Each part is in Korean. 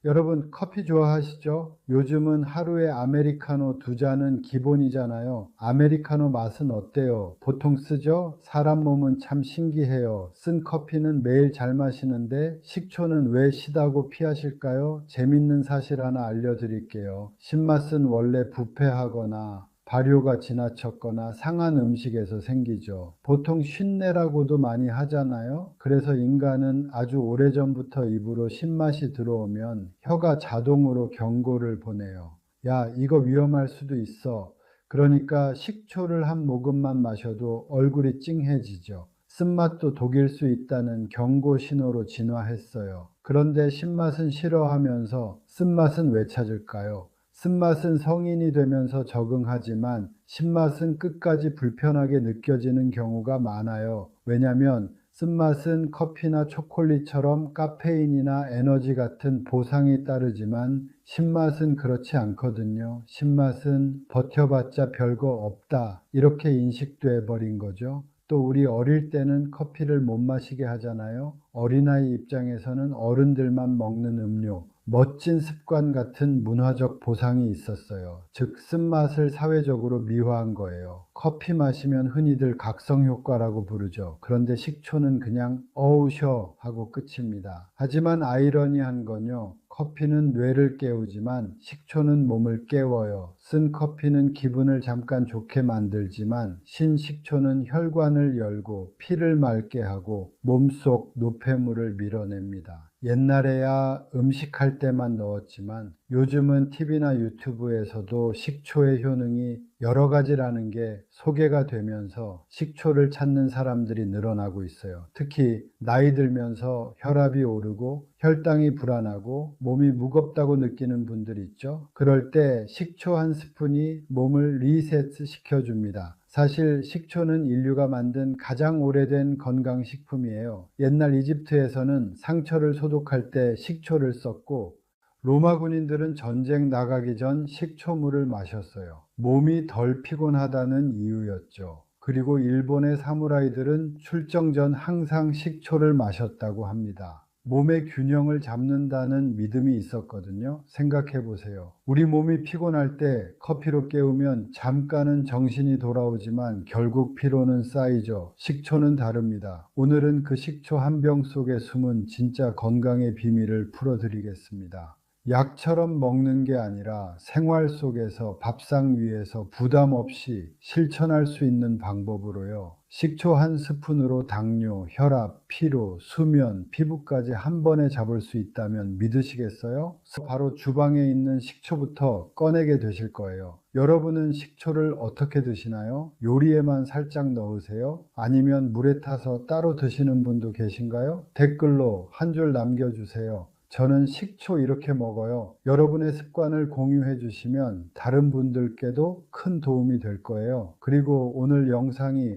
여러분 커피 좋아하시죠? 요즘은 하루에 아메리카노 2잔은 기본이잖아요. 아메리카노 맛은 어때요? 보통 쓰죠? 사람 몸은 참 신기해요. 쓴 커피는 매일 잘 마시는데 식초는 왜 시다고 피하실까요? 재밌는 사실 하나 알려드릴게요. 신맛은 원래 부패하거나 발효가 지나쳤거나 상한 음식에서 생기죠. 보통 쉰내라고도 많이 하잖아요. 그래서 인간은 아주 오래전부터 입으로 신맛이 들어오면 혀가 자동으로 경고를 보내요. 야, 이거 위험할 수도 있어. 그러니까 식초를 한 모금만 마셔도 얼굴이 찡해지죠. 쓴맛도 독일 수 있다는 경고 신호로 진화했어요. 그런데 신맛은 싫어하면서 쓴맛은 왜 찾을까요? 쓴맛은 성인이 되면서 적응하지만 신맛은 끝까지 불편하게 느껴지는 경우가 많아요. 왜냐하면 쓴맛은 커피나 초콜릿처럼 카페인이나 에너지 같은 보상이 따르지만 신맛은 그렇지 않거든요. 신맛은 버텨봤자 별거 없다, 이렇게 인식돼 버린 거죠. 또 우리 어릴 때는 커피를 못 마시게 하잖아요. 어린아이 입장에서는 어른들만 먹는 음료, 멋진 습관 같은 문화적 보상이 있었어요. 즉, 쓴맛을 사회적으로 미화한 거예요. 커피 마시면 흔히들 각성 효과라고 부르죠. 그런데 식초는 그냥 어우셔 하고 끝입니다. 하지만 아이러니한 건요. 커피는 뇌를 깨우지만 식초는 몸을 깨워요. 쓴 커피는 기분을 잠깐 좋게 만들지만 신식초는 혈관을 열고 피를 맑게 하고 몸속 노폐물을 밀어냅니다. 옛날에야 음식할 때만 넣었지만 요즘은 TV나 유튜브에서도 식초의 효능이 여러 가지라는 게 소개가 되면서 식초를 찾는 사람들이 늘어나고 있어요. 특히 나이 들면서 혈압이 오르고 혈당이 불안하고 몸이 무겁다고 느끼는 분들 있죠. 그럴 때 식초 한 스푼이 몸을 리셋 시켜줍니다. 사실 식초는 인류가 만든 가장 오래된 건강식품이에요. 옛날 이집트에서는 상처를 소독할 때 식초를 썼고 로마 군인들은 전쟁 나가기 전 식초물을 마셨어요. 몸이 덜 피곤하다는 이유였죠. 그리고 일본의 사무라이들은 출정 전 항상 식초를 마셨다고 합니다. 몸의 균형을 잡는다는 믿음이 있었거든요. 생각해 보세요. 우리 몸이 피곤할 때 커피로 깨우면 잠깐은 정신이 돌아오지만 결국 피로는 쌓이죠. 식초는 다릅니다. 오늘은 그 식초 한 병 속에 숨은 진짜 건강의 비밀을 풀어드리겠습니다. 약처럼 먹는 게 아니라 생활 속에서 밥상 위에서 부담 없이 실천할 수 있는 방법으로요. 식초 한 스푼으로 당뇨, 혈압, 피로, 수면, 피부까지 한 번에 잡을 수 있다면 믿으시겠어요? 바로 주방에 있는 식초부터 꺼내게 되실 거예요. 여러분은 식초를 어떻게 드시나요? 요리에만 살짝 넣으세요? 아니면 물에 타서 따로 드시는 분도 계신가요? 댓글로 한 줄 남겨주세요. 저는 식초 이렇게 먹어요. 여러분의 습관을 공유해 주시면 다른 분들께도 큰 도움이 될 거예요. 그리고 오늘 영상이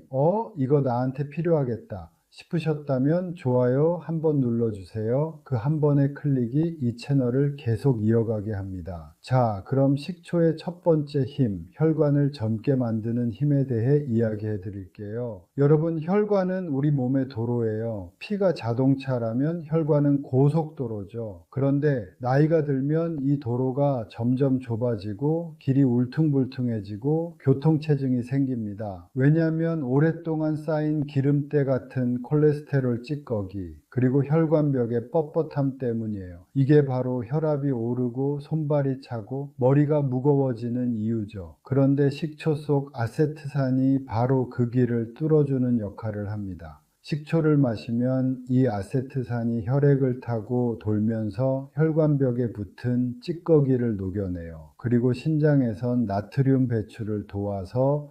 이거 나한테 필요하겠다 싶으셨다면 좋아요 한번 눌러주세요. 그 한 번의 클릭이 이 채널을 계속 이어가게 합니다. 자, 그럼 식초의 첫 번째 힘, 혈관을 젊게 만드는 힘에 대해 이야기해 드릴게요. 여러분, 혈관은 우리 몸의 도로예요. 피가 자동차라면 혈관은 고속도로죠. 그런데 나이가 들면 이 도로가 점점 좁아지고 길이 울퉁불퉁해지고 교통체증이 생깁니다. 왜냐하면 오랫동안 쌓인 기름때 같은 콜레스테롤 찌꺼기, 그리고 혈관벽의 뻣뻣함 때문이에요. 이게 바로 혈압이 오르고 손발이 차고 머리가 무거워지는 이유죠. 그런데 식초 속 아세트산이 바로 그 길을 뚫어주는 역할을 합니다. 식초를 마시면 이 아세트산이 혈액을 타고 돌면서 혈관벽에 붙은 찌꺼기를 녹여내요. 그리고 신장에선 나트륨 배출을 도와서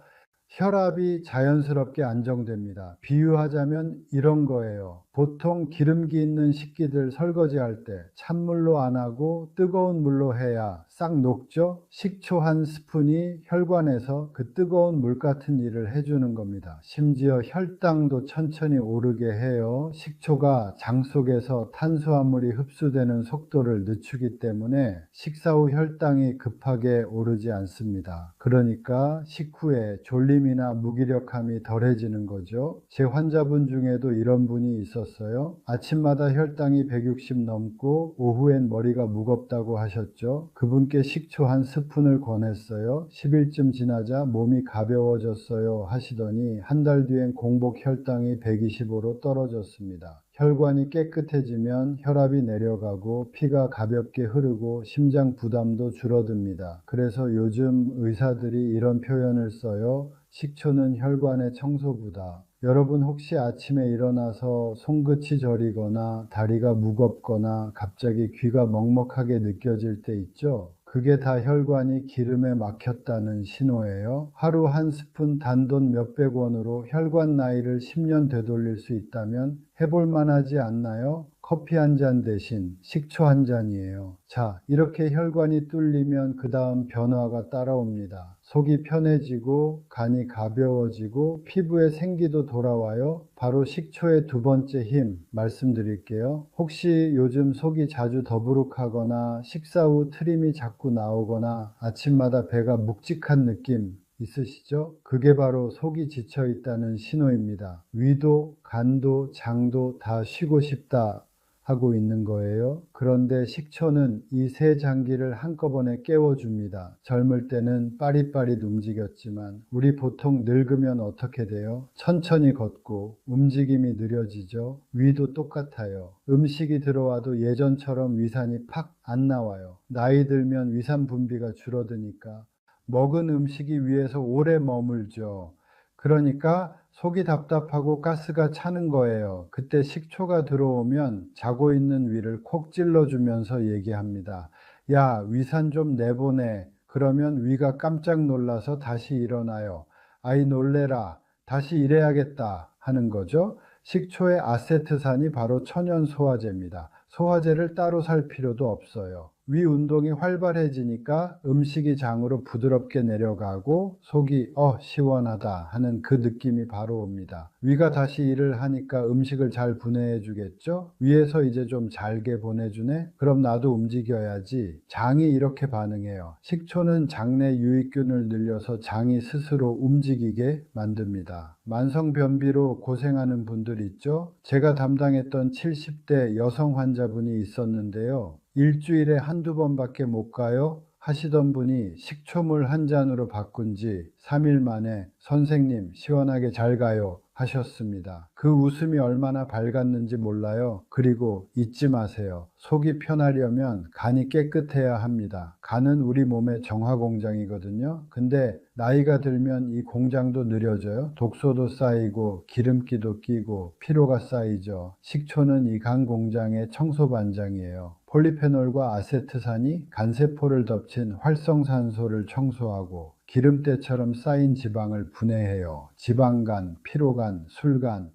혈압이 자연스럽게 안정됩니다. 비유하자면 이런 거예요. 보통 기름기 있는 식기들 설거지할 때 찬물로 안 하고 뜨거운 물로 해야 싹 녹죠? 식초 한 스푼이 혈관에서 그 뜨거운 물 같은 일을 해주는 겁니다. 심지어 혈당도 천천히 오르게 해요. 식초가 장 속에서 탄수화물이 흡수되는 속도를 늦추기 때문에 식사 후 혈당이 급하게 오르지 않습니다. 그러니까 식후에 졸림이 힘이나 무기력함이 덜해지는 거죠. 제 환자분 중에도 이런 분이 있었어요. 아침마다 혈당이 160 넘고 오후엔 머리가 무겁다고 하셨죠. 그분께 식초 한 스푼을 권했어요. 10일쯤 지나자 몸이 가벼워졌어요 하시더니 한 달 뒤엔 공복 혈당이 125로 떨어졌습니다. 혈관이 깨끗해지면 혈압이 내려가고 피가 가볍게 흐르고 심장 부담도 줄어듭니다. 그래서 요즘 의사들이 이런 표현을 써요. 식초는 혈관의 청소부다. 여러분 혹시 아침에 일어나서 손끝이 저리거나 다리가 무겁거나 갑자기 귀가 먹먹하게 느껴질 때 있죠? 그게 다 혈관이 기름에 막혔다는 신호예요. 하루 한 스푼 단돈 몇백 원으로 혈관 나이를 10년 되돌릴 수 있다면 해볼 만하지 않나요? 커피 한 잔 대신 식초 한 잔이에요. 자, 이렇게 혈관이 뚫리면 그 다음 변화가 따라옵니다. 속이 편해지고 간이 가벼워지고 피부에 생기도 돌아와요. 바로 식초의 두 번째 힘 말씀드릴게요. 혹시 요즘 속이 자주 더부룩하거나 식사 후 트림이 자꾸 나오거나 아침마다 배가 묵직한 느낌 있으시죠? 그게 바로 속이 지쳐 있다는 신호입니다. 위도, 간도, 장도 다 쉬고 싶다 하고 있는 거예요. 그런데 식초는 이 세 장기를 한꺼번에 깨워줍니다. 젊을 때는 빠릿빠릿 움직였지만 우리 보통 늙으면 어떻게 돼요? 천천히 걷고 움직임이 느려지죠. 위도 똑같아요. 음식이 들어와도 예전처럼 위산이 팍 안 나와요. 나이 들면 위산 분비가 줄어드니까 먹은 음식이 위에서 오래 머물죠. 그러니까 속이 답답하고 가스가 차는 거예요. 그때 식초가 들어오면 자고 있는 위를 콕 찔러주면서 얘기합니다. 야, 위산 좀 내보내. 그러면 위가 깜짝 놀라서 다시 일어나요. 아이 놀래라. 다시 일해야겠다 하는 거죠. 식초의 아세트산이 바로 천연 소화제입니다. 소화제를 따로 살 필요도 없어요. 위 운동이 활발해지니까 음식이 장으로 부드럽게 내려가고 속이 시원하다 하는 그 느낌이 바로 옵니다. 위가 다시 일을 하니까 음식을 잘 분해해 주겠죠? 위에서 이제 좀 잘게 보내주네? 그럼 나도 움직여야지. 장이 이렇게 반응해요. 식초는 장내 유익균을 늘려서 장이 스스로 움직이게 만듭니다. 만성변비로 고생하는 분들 있죠? 제가 담당했던 70대 여성 환자분이 있었는데요. 일주일에 한두 번밖에 못 가요 하시던 분이 식초물 한 잔으로 바꾼 지 3일 만에 선생님 시원하게 잘 가요 하셨습니다. 그 웃음이 얼마나 밝았는지 몰라요. 그리고 잊지 마세요. 속이 편하려면 간이 깨끗해야 합니다. 간은 우리 몸의 정화 공장이거든요. 근데 나이가 들면 이 공장도 느려져요. 독소도 쌓이고 기름기도 끼고 피로가 쌓이죠. 식초는 이 간 공장의 청소 반장이에요. 폴리페놀과 아세트산이 간세포를 덮친 활성산소를 청소하고 기름때처럼 쌓인 지방을 분해해요. 지방간, 피로간, 술간,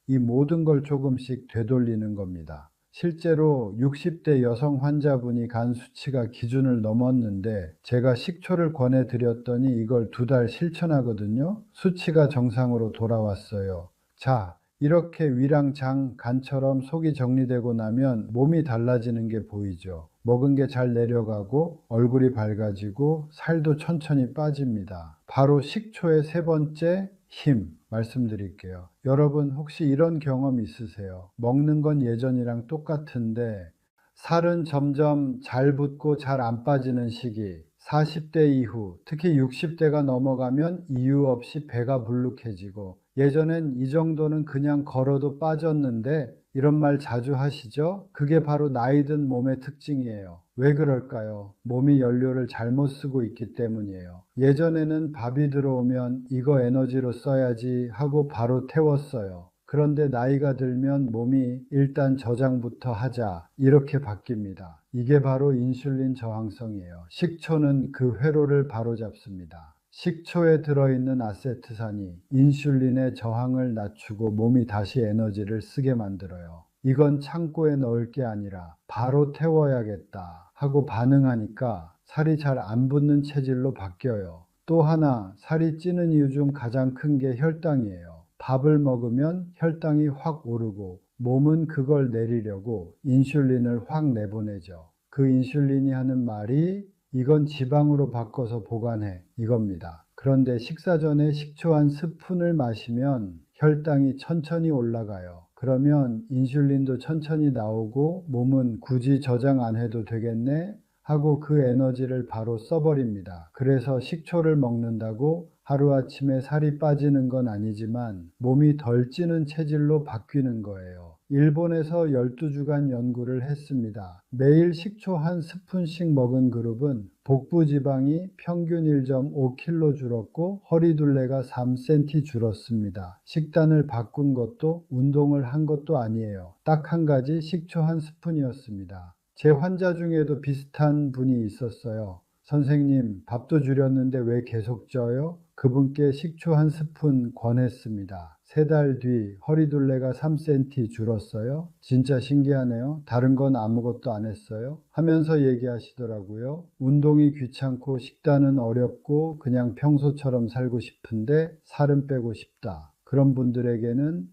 이 모든 걸 조금씩 되돌리는 겁니다. 실제로 60대 여성 환자분이 간 수치가 기준을 넘었는데 제가 식초를 권해드렸더니 이걸 2달 실천하거든요. 수치가 정상으로 돌아왔어요. 자, 이렇게 위랑 장, 간처럼 속이 정리되고 나면 몸이 달라지는 게 보이죠. 먹은 게 잘 내려가고 얼굴이 밝아지고 살도 천천히 빠집니다. 바로 식초의 세 번째 힘 말씀드릴게요. 여러분 혹시 이런 경험 있으세요? 먹는 건 예전이랑 똑같은데 살은 점점 잘 붙고 잘 안 빠지는 시기, 40대 이후, 특히 60대가 넘어가면 이유 없이 배가 불룩해지고 예전엔 이 정도는 그냥 걸어도 빠졌는데 이런 말 자주 하시죠? 그게 바로 나이 든 몸의 특징이에요. 왜 그럴까요? 몸이 연료를 잘못 쓰고 있기 때문이에요. 예전에는 밥이 들어오면 이거 에너지로 써야지 하고 바로 태웠어요. 그런데 나이가 들면 몸이 일단 저장부터 하자 이렇게 바뀝니다. 이게 바로 인슐린 저항성이에요. 식초는 그 회로를 바로잡습니다. 식초에 들어있는 아세트산이 인슐린의 저항을 낮추고 몸이 다시 에너지를 쓰게 만들어요. 이건 창고에 넣을 게 아니라 바로 태워야겠다 하고 반응하니까 살이 잘 안 붙는 체질로 바뀌어요. 또 하나 살이 찌는 이유 중 가장 큰 게 혈당이에요. 밥을 먹으면 혈당이 확 오르고 몸은 그걸 내리려고 인슐린을 확 내보내죠. 그 인슐린이 하는 말이 이건 지방으로 바꿔서 보관해. 이겁니다. 그런데 식사 전에 식초 한 스푼을 마시면 혈당이 천천히 올라가요. 그러면 인슐린도 천천히 나오고 몸은 굳이 저장 안 해도 되겠네 하고 그 에너지를 바로 써버립니다. 그래서 식초를 먹는다고 하루아침에 살이 빠지는 건 아니지만 몸이 덜 찌는 체질로 바뀌는 거예요. 일본에서 12주간 연구를 했습니다. 매일 식초 한 스푼씩 먹은 그룹은 복부 지방이 평균 1.5kg 줄었고 허리둘레가 3cm 줄었습니다. 식단을 바꾼 것도 운동을 한 것도 아니에요. 딱 한 가지 식초 한 스푼이었습니다. 제 환자 중에도 비슷한 분이 있었어요. 선생님, 밥도 줄였는데 왜 계속 쪄요? 그분께 식초 한 스푼 권했습니다. 3달 뒤 허리둘레가 3cm 줄었어요. 진짜 신기하네요. 다른 건 아무것도 안 했어요. 하면서 얘기하시더라고요. 운동이 귀찮고 식단은 어렵고 그냥 평소처럼 살고 싶은데 살은 빼고 싶다. 그런 분들에게는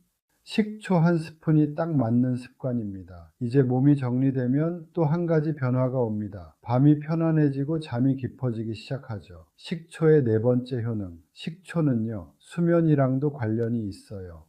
식초 한 스푼이 딱 맞는 습관입니다. 이제 몸이 정리되면 또 한 가지 변화가 옵니다. 밤이 편안해지고 잠이 깊어지기 시작하죠. 식초의 네 번째 효능. 식초는요, 수면이랑도 관련이 있어요.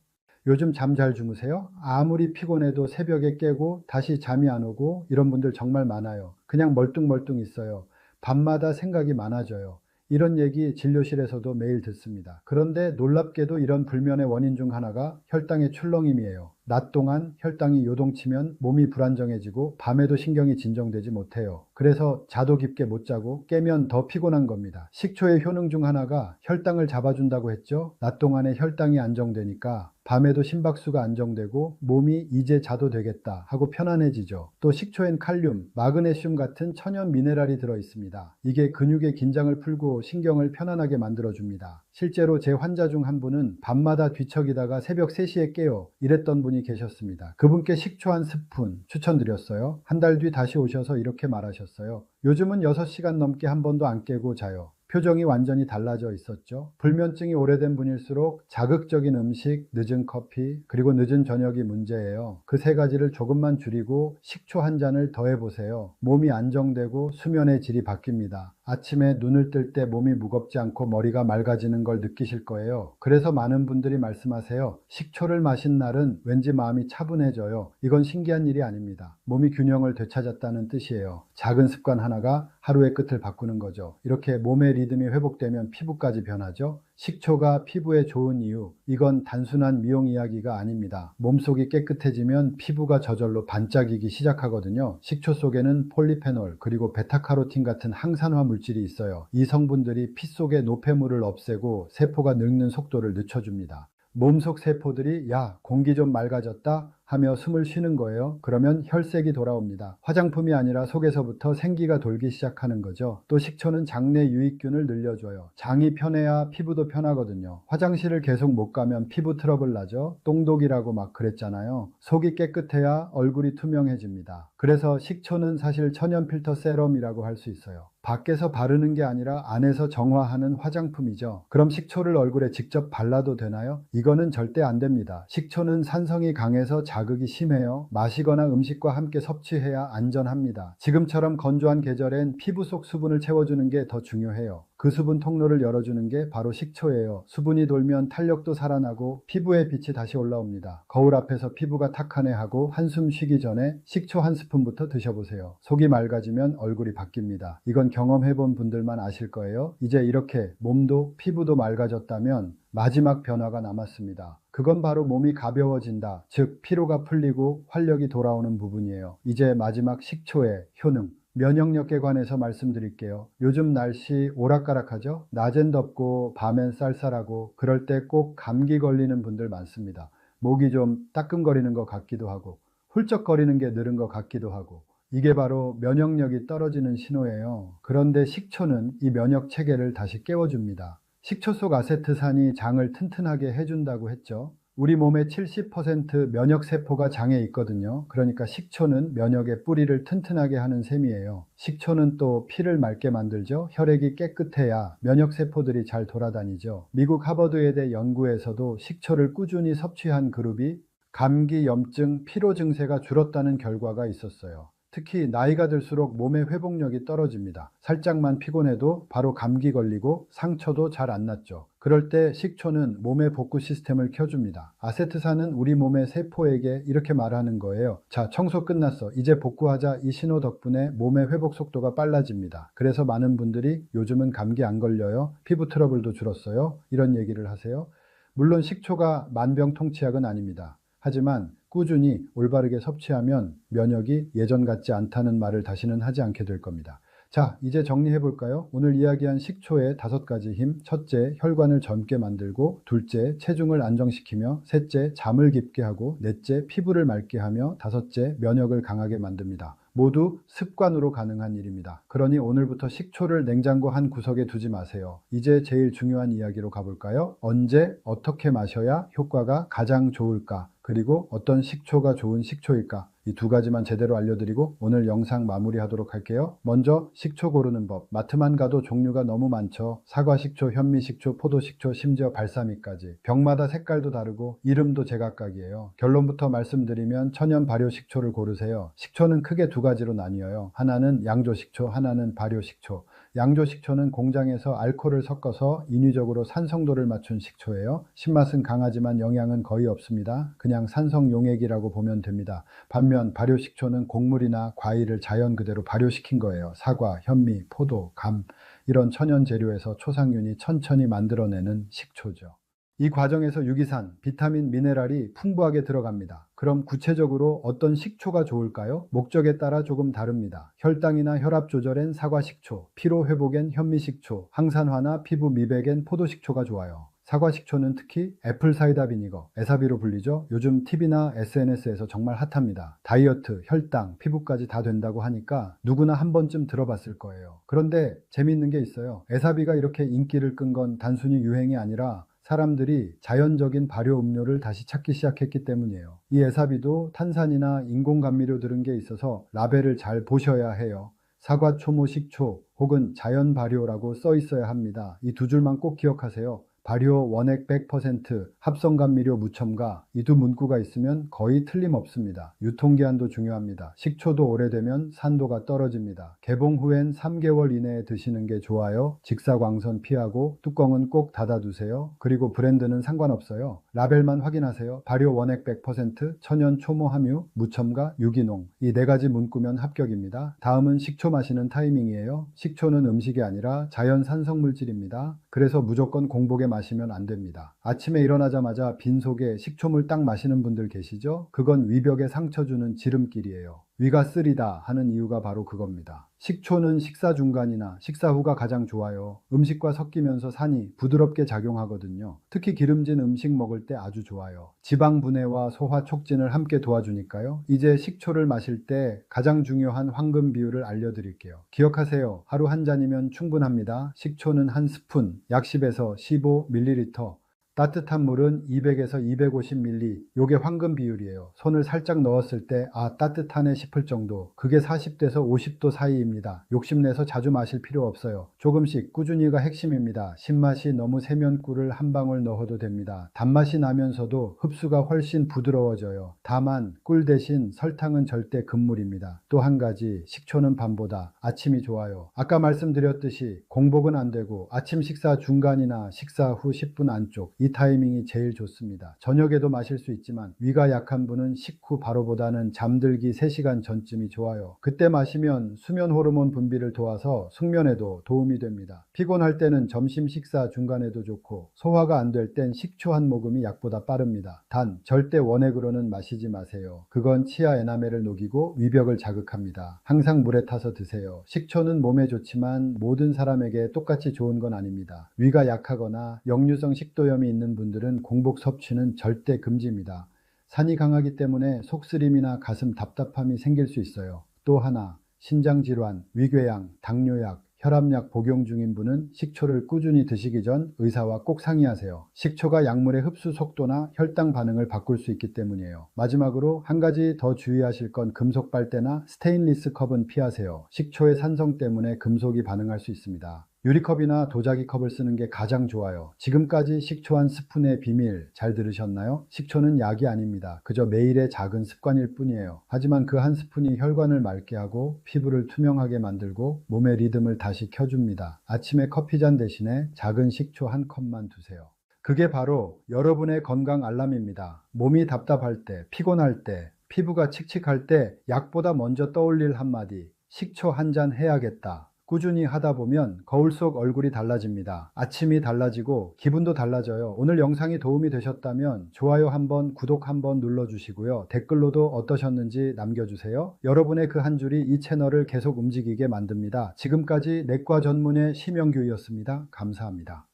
요즘 잠 잘 주무세요? 아무리 피곤해도 새벽에 깨고 다시 잠이 안 오고 이런 분들 정말 많아요. 그냥 멀뚱멀뚱 있어요. 밤마다 생각이 많아져요. 이런 얘기 진료실에서도 매일 듣습니다. 그런데 놀랍게도 이런 불면의 원인 중 하나가 혈당의 출렁임이에요. 낮 동안 혈당이 요동치면 몸이 불안정해지고 밤에도 신경이 진정되지 못해요. 그래서 자도 깊게 못 자고 깨면 더 피곤한 겁니다. 식초의 효능 중 하나가 혈당을 잡아준다고 했죠. 낮 동안에 혈당이 안정되니까 밤에도 심박수가 안정되고 몸이 이제 자도 되겠다 하고 편안해지죠. 또 식초엔 칼륨, 마그네슘 같은 천연 미네랄이 들어 있습니다. 이게 근육의 긴장을 풀고 신경을 편안하게 만들어줍니다. 실제로 제 환자 중 한 분은 밤마다 뒤척이다가 새벽 3시에 깨요. 이랬던 분이 계셨습니다. 그분께 식초 한 스푼 추천드렸어요. 한 달 뒤 다시 오셔서 이렇게 말하셨어요. 요즘은 6시간 넘게 한 번도 안 깨고 자요. 표정이 완전히 달라져 있었죠. 불면증이 오래된 분일수록 자극적인 음식, 늦은 커피, 그리고 늦은 저녁이 문제예요. 그 세 가지를 조금만 줄이고 식초 한 잔을 더해보세요. 몸이 안정되고 수면의 질이 바뀝니다. 아침에 눈을 뜰 때 몸이 무겁지 않고 머리가 맑아지는 걸 느끼실 거예요. 그래서 많은 분들이 말씀하세요. 식초를 마신 날은 왠지 마음이 차분해져요. 이건 신기한 일이 아닙니다. 몸이 균형을 되찾았다는 뜻이에요. 작은 습관 하나가 하루의 끝을 바꾸는 거죠. 이렇게 몸의 리듬이 회복되면 피부까지 변하죠. 식초가 피부에 좋은 이유, 이건 단순한 미용 이야기가 아닙니다. 몸속이 깨끗해지면 피부가 저절로 반짝이기 시작하거든요. 식초 속에는 폴리페놀 그리고 베타카로틴 같은 항산화 물질이 있어요. 이 성분들이 피 속의 노폐물을 없애고 세포가 늙는 속도를 늦춰줍니다. 몸속 세포들이 야, 공기 좀 맑아졌다 하며 숨을 쉬는 거예요. 그러면 혈색이 돌아옵니다. 화장품이 아니라 속에서부터 생기가 돌기 시작하는 거죠. 또 식초는 장내 유익균을 늘려줘요. 장이 편해야 피부도 편하거든요. 화장실을 계속 못 가면 피부 트러블 나죠. 똥독이라고 막 그랬잖아요. 속이 깨끗해야 얼굴이 투명해집니다. 그래서 식초는 사실 천연 필터 세럼이라고 할 수 있어요. 밖에서 바르는 게 아니라 안에서 정화하는 화장품이죠. 그럼 식초를 얼굴에 직접 발라도 되나요? 이거는 절대 안 됩니다. 식초는 산성이 강해서 자극이 심해요. 마시거나 음식과 함께 섭취해야 안전합니다. 지금처럼 건조한 계절엔 피부 속 수분을 채워주는 게 더 중요해요. 그 수분 통로를 열어주는 게 바로 식초예요. 수분이 돌면 탄력도 살아나고 피부의 빛이 다시 올라옵니다. 거울 앞에서 피부가 탁하네하고 한숨 쉬기 전에 식초 한 스푼부터 드셔보세요. 속이 맑아지면 얼굴이 바뀝니다. 이건 경험해본 분들만 아실 거예요. 이제 이렇게 몸도 피부도 맑아졌다면 마지막 변화가 남았습니다. 그건 바로 몸이 가벼워진다. 즉 피로가 풀리고 활력이 돌아오는 부분이에요. 이제 마지막 식초의 효능. 면역력에 관해서 말씀드릴게요. 요즘 날씨 오락가락하죠? 낮엔 덥고 밤엔 쌀쌀하고 그럴 때 꼭 감기 걸리는 분들 많습니다. 목이 좀 따끔거리는 것 같기도 하고 훌쩍거리는 게 늘은 것 같기도 하고 이게 바로 면역력이 떨어지는 신호예요. 그런데 식초는 이 면역 체계를 다시 깨워줍니다. 식초 속 아세트산이 장을 튼튼하게 해준다고 했죠. 우리 몸의 70% 면역세포가 장에 있거든요. 그러니까 식초는 면역의 뿌리를 튼튼하게 하는 셈이에요. 식초는 또 피를 맑게 만들죠. 혈액이 깨끗해야 면역세포들이 잘 돌아다니죠. 미국 하버드의대 연구에서도 식초를 꾸준히 섭취한 그룹이 감기, 염증, 피로 증세가 줄었다는 결과가 있었어요. 특히 나이가 들수록 몸의 회복력이 떨어집니다. 살짝만 피곤해도 바로 감기 걸리고 상처도 잘 안 낫죠. 그럴 때 식초는 몸의 복구 시스템을 켜줍니다. 아세트산은 우리 몸의 세포에게 이렇게 말하는 거예요. 자, 청소 끝났어. 이제 복구하자. 이 신호 덕분에 몸의 회복 속도가 빨라집니다. 그래서 많은 분들이 요즘은 감기 안 걸려요. 피부 트러블도 줄었어요. 이런 얘기를 하세요. 물론 식초가 만병통치약은 아닙니다. 하지만 꾸준히 올바르게 섭취하면 면역이 예전 같지 않다는 말을 다시는 하지 않게 될 겁니다. 자, 이제 정리해 볼까요? 오늘 이야기한 식초의 5가지 힘. 첫째, 혈관을 젊게 만들고, 둘째, 체중을 안정시키며, 셋째, 잠을 깊게 하고, 넷째, 피부를 맑게 하며, 다섯째, 면역을 강하게 만듭니다. 모두 습관으로 가능한 일입니다. 그러니 오늘부터 식초를 냉장고 한 구석에 두지 마세요. 이제 제일 중요한 이야기로 가볼까요? 언제, 어떻게 마셔야 효과가 가장 좋을까? 그리고 어떤 식초가 좋은 식초일까? 이 2가지만 제대로 알려드리고 오늘 영상 마무리하도록 할게요. 먼저 식초 고르는 법. 마트만 가도 종류가 너무 많죠. 사과식초, 현미식초, 포도식초, 심지어 발사믹까지. 병마다 색깔도 다르고 이름도 제각각이에요. 결론부터 말씀드리면 천연 발효식초를 고르세요. 식초는 크게 2가지로 나뉘어요. 하나는 양조식초, 하나는 발효식초. 양조식초는 공장에서 알코올을 섞어서 인위적으로 산성도를 맞춘 식초예요. 신맛은 강하지만 영양은 거의 없습니다. 그냥 산성용액이라고 보면 됩니다. 반면 발효식초는 곡물이나 과일을 자연 그대로 발효시킨 거예요. 사과, 현미, 포도, 감 이런 천연 재료에서 초상윤이 천천히 만들어내는 식초죠. 이 과정에서 유기산, 비타민, 미네랄이 풍부하게 들어갑니다. 그럼 구체적으로 어떤 식초가 좋을까요? 목적에 따라 조금 다릅니다. 혈당이나 혈압 조절엔 사과식초, 피로 회복엔 현미식초, 항산화나 피부 미백엔 포도식초가 좋아요. 사과식초는 특히 애플사이다 비니거, 에사비로 불리죠. 요즘 TV나 SNS에서 정말 핫합니다. 다이어트, 혈당, 피부까지 다 된다고 하니까 누구나 한 번쯤 들어봤을 거예요. 그런데 재미있는 게 있어요. 에사비가 이렇게 인기를 끈 건 단순히 유행이 아니라 사람들이 자연적인 발효 음료를 다시 찾기 시작했기 때문이에요. 이 에사비도 탄산이나 인공감미료 들은 게 있어서 라벨을 잘 보셔야 해요. 사과, 초모, 식초 혹은 자연 발효라고 써 있어야 합니다. 이 2줄만 꼭 기억하세요. 발효, 원액 100%, 합성감미료 무첨가 이 2 문구가 있으면 거의 틀림없습니다. 유통기한도 중요합니다. 식초도 오래되면 산도가 떨어집니다. 개봉 후엔 3개월 이내에 드시는 게 좋아요. 직사광선 피하고 뚜껑은 꼭 닫아두세요. 그리고 브랜드는 상관없어요. 라벨만 확인하세요. 발효 원액 100%, 천연 초모 함유, 무첨가, 유기농 이 4가지 문구면 합격입니다. 다음은 식초 마시는 타이밍이에요. 식초는 음식이 아니라 자연 산성물질입니다. 그래서 무조건 공복에 마시면 안 됩니다. 아침에 일어나자마자 빈속에 식초물 딱 마시는 분들 계시죠? 그건 위벽에 상처 주는 지름길이에요. 위가 쓰리다 하는 이유가 바로 그겁니다. 식초는 식사 중간이나 식사 후가 가장 좋아요. 음식과 섞이면서 산이 부드럽게 작용하거든요. 특히 기름진 음식 먹을 때 아주 좋아요. 지방 분해와 소화 촉진을 함께 도와주니까요. 이제 식초를 마실 때 가장 중요한 황금 비율을 알려드릴게요. 기억하세요. 하루 한 잔이면 충분합니다. 식초는 한 스푼, 약 10에서 15ml. 따뜻한 물은 200에서 250ml. 요게 황금 비율이에요. 손을 살짝 넣었을 때 따뜻하네 싶을 정도. 그게 40도에서 50도 사이입니다. 욕심내서 자주 마실 필요 없어요. 조금씩 꾸준히가 핵심입니다. 신맛이 너무 세면 꿀을 한 방울 넣어도 됩니다. 단맛이 나면서도 흡수가 훨씬 부드러워져요. 다만 꿀 대신 설탕은 절대 금물입니다. 또 한 가지, 식초는 밤보다 아침이 좋아요. 아까 말씀드렸듯이 공복은 안 되고 아침 식사 중간이나 식사 후 10분 안쪽 이 타이밍이 제일 좋습니다. 저녁에도 마실 수 있지만 위가 약한 분은 식후 바로보다는 잠들기 3시간 전쯤이 좋아요. 그때 마시면 수면 호르몬 분비를 도와서 숙면에도 도움이 됩니다. 피곤할 때는 점심 식사 중간에도 좋고 소화가 안 될 땐 식초 한 모금이 약보다 빠릅니다. 단 절대 원액으로는 마시지 마세요. 그건 치아 에나멜을 녹이고 위벽을 자극합니다. 항상 물에 타서 드세요. 식초는 몸에 좋지만 모든 사람에게 똑같이 좋은 건 아닙니다. 위가 약하거나 역류성 식도염이 있는 분들은 공복 섭취는 절대 금지입니다. 산이 강하기 때문에 속쓰림이나 가슴 답답함이 생길 수 있어요. 또 하나, 신장질환, 위궤양, 당뇨약, 혈압약 복용 중인 분은 식초를 꾸준히 드시기 전 의사와 꼭 상의하세요. 식초가 약물의 흡수 속도나 혈당 반응을 바꿀 수 있기 때문이에요. 마지막으로 한 가지 더 주의하실 건 금속 빨대나 스테인리스 컵은 피하세요. 식초의 산성 때문에 금속이 반응할 수 있습니다. 유리컵이나 도자기 컵을 쓰는 게 가장 좋아요. 지금까지 식초 한 스푼의 비밀 잘 들으셨나요? 식초는 약이 아닙니다. 그저 매일의 작은 습관일 뿐이에요. 하지만 그 한 스푼이 혈관을 맑게 하고 피부를 투명하게 만들고 몸의 리듬을 다시 켜줍니다. 아침에 커피잔 대신에 작은 식초 한 컵만 두세요. 그게 바로 여러분의 건강 알람입니다. 몸이 답답할 때, 피곤할 때, 피부가 칙칙할 때 약보다 먼저 떠올릴 한마디, 식초 한 잔 해야겠다. 꾸준히 하다 보면 거울 속 얼굴이 달라집니다. 아침이 달라지고 기분도 달라져요. 오늘 영상이 도움이 되셨다면 좋아요 한번, 구독 한번 눌러주시고요. 댓글로도 어떠셨는지 남겨주세요. 여러분의 그 한 줄이 이 채널을 계속 움직이게 만듭니다. 지금까지 내과 전문의 심영규였습니다. 감사합니다.